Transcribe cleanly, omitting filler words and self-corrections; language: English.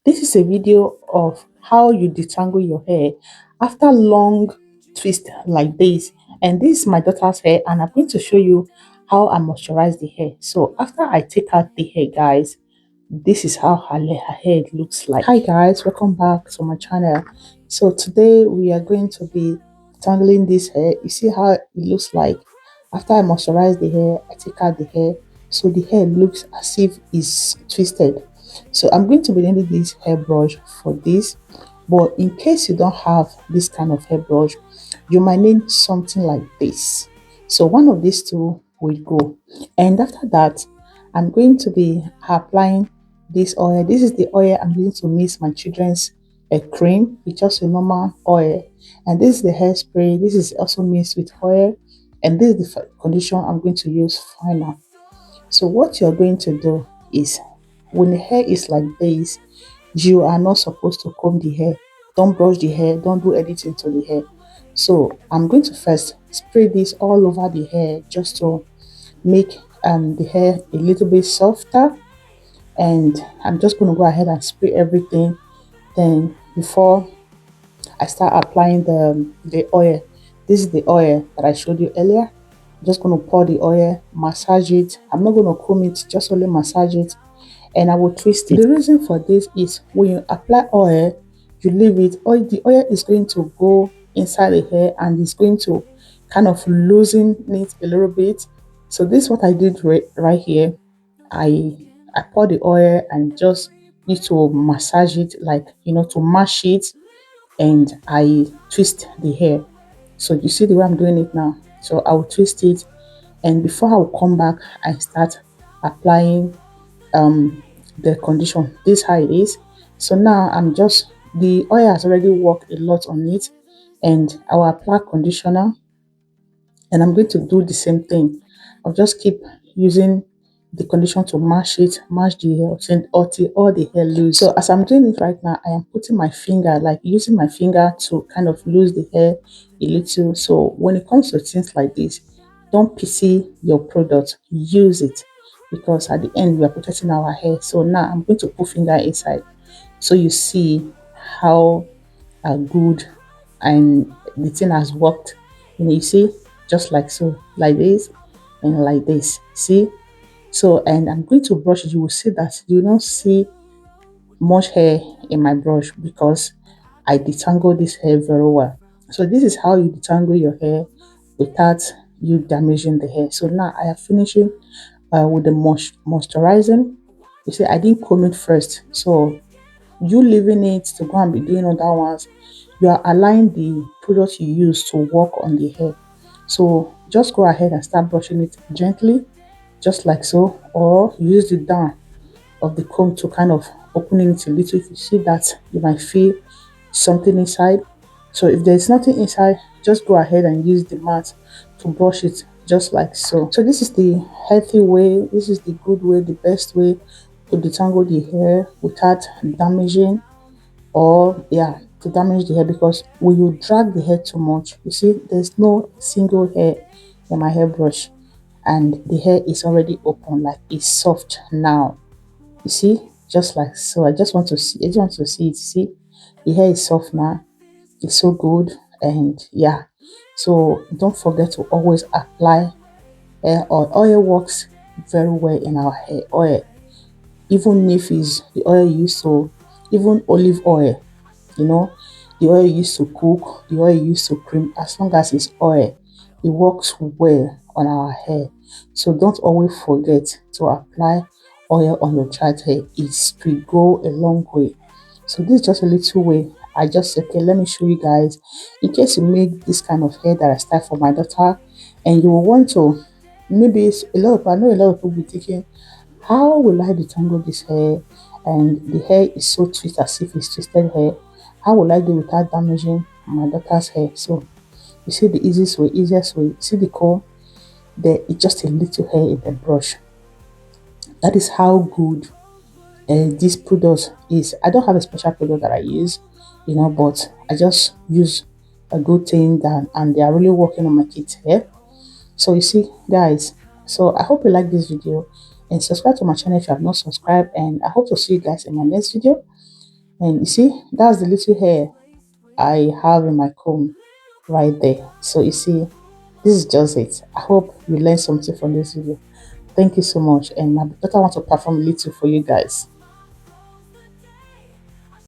This is a video of how you detangle your hair after long twist like this. And this is my daughter's hair, and I'm going to show you how I moisturize the hair. So after I take out the hair, guys, this is how her hair looks like. Hi guys, welcome back to my channel. So today we are going to be tangling this hair. You see how it looks like after I moisturize the hair, I take out the hair, so the hair looks as if it's twisted. So I'm going to be needing this hairbrush for this, but in case you don't have this kind of hairbrush, you might need something like this. So one of these two will go, and after that I'm going to be applying this oil. This is the oil I'm using to mix my children's cream. It's just a normal oil, and this is the hairspray. This is also mixed with oil, and this is the conditioner I'm going to use final. So what you're going to do is, when the hair is like this, you are not supposed to comb the hair. Don't brush the hair, don't do anything to the hair. So I'm going to first spray this all over the hair just to make the hair a little bit softer, and I'm just going to go ahead and spray everything. Then before I start applying the oil, this is the oil that I showed you earlier. I'm just going to pour the oil, massage it. I'm not going to comb it, just only massage it, and I will twist it. The reason for this is, when you apply oil, you leave it, the oil is going to go inside the hair and it's going to kind of loosen it a little bit. So this is what I did right here. I pour the oil and just need to massage it, like, to mash it, and I twist the hair. So you see the way I'm doing it now. So I will twist it, and before I will come back, I start applying the condition. This how it is. So now the oil has already worked a lot on it, and I will apply conditioner, and I'm going to do the same thing. I'll just keep using the conditioner to mash the hair until all the hair loose. So as I'm doing it right now, I am putting my finger, like using my finger to kind of lose the hair a little. So when it comes to things like this, don't pity your product, use it, because at the end we are protecting our hair. So now I'm going to put finger inside, so you see how good and the thing has worked. You see, just like so, like this and like this. See? So, and I'm going to brush it. You will see that you don't see much hair in my brush, because I detangle this hair very well. So this is how you detangle your hair without you damaging the hair. So now I am finishing with the moisturizing. You see, I didn't comb it first, so you leaving it to go and be doing other ones, you are allowing the product you use to work on the hair. So just go ahead and start brushing it gently, just like so, or use the down of the comb to kind of open it a little. If you see that, you might feel something inside. So if there's nothing inside, just go ahead and use the mat to brush it, just like so. So this is the healthy way, this is the good way, the best way to detangle the hair without damaging, or yeah, to damage the hair. Because when you drag the hair too much, you see there's no single hair in my hairbrush, and the hair is already open, like it's soft now. You see, just like so. I just want to see it. See, the hair is soft now. It's so good. And yeah, so don't forget to always apply hair oil. Oil works very well in our hair. Oil, even if it's the oil you use to, even olive oil, you know, the oil you use to cook, the oil you use to cream, as long as it's oil, it works well on our hair. So don't always forget to apply oil on your child hair. It will go a long way. So this is just a little way. I just said, okay, let me show you guys, in case you make this kind of hair that I style for my daughter, and you will want to, maybe I know a lot of people be thinking, how will I detangle this hair, and the hair is so twisted as if it's twisted hair? How will I do without damaging my daughter's hair? So you see the easiest way. See the comb? There is just a little hair in the brush. That is how good this product is. I don't have a special product that I use, but I just use a good thing that, and they are really working on my kids' hair. So you see, guys, so I hope you like this video, and subscribe to my channel if you have not subscribed, and I hope to see you guys in my next video. And you see, that's the little hair I have in my comb right there. So you see, this is just it. I hope you learned something from this video. Thank you so much. And my daughter wants to perform a little for you guys.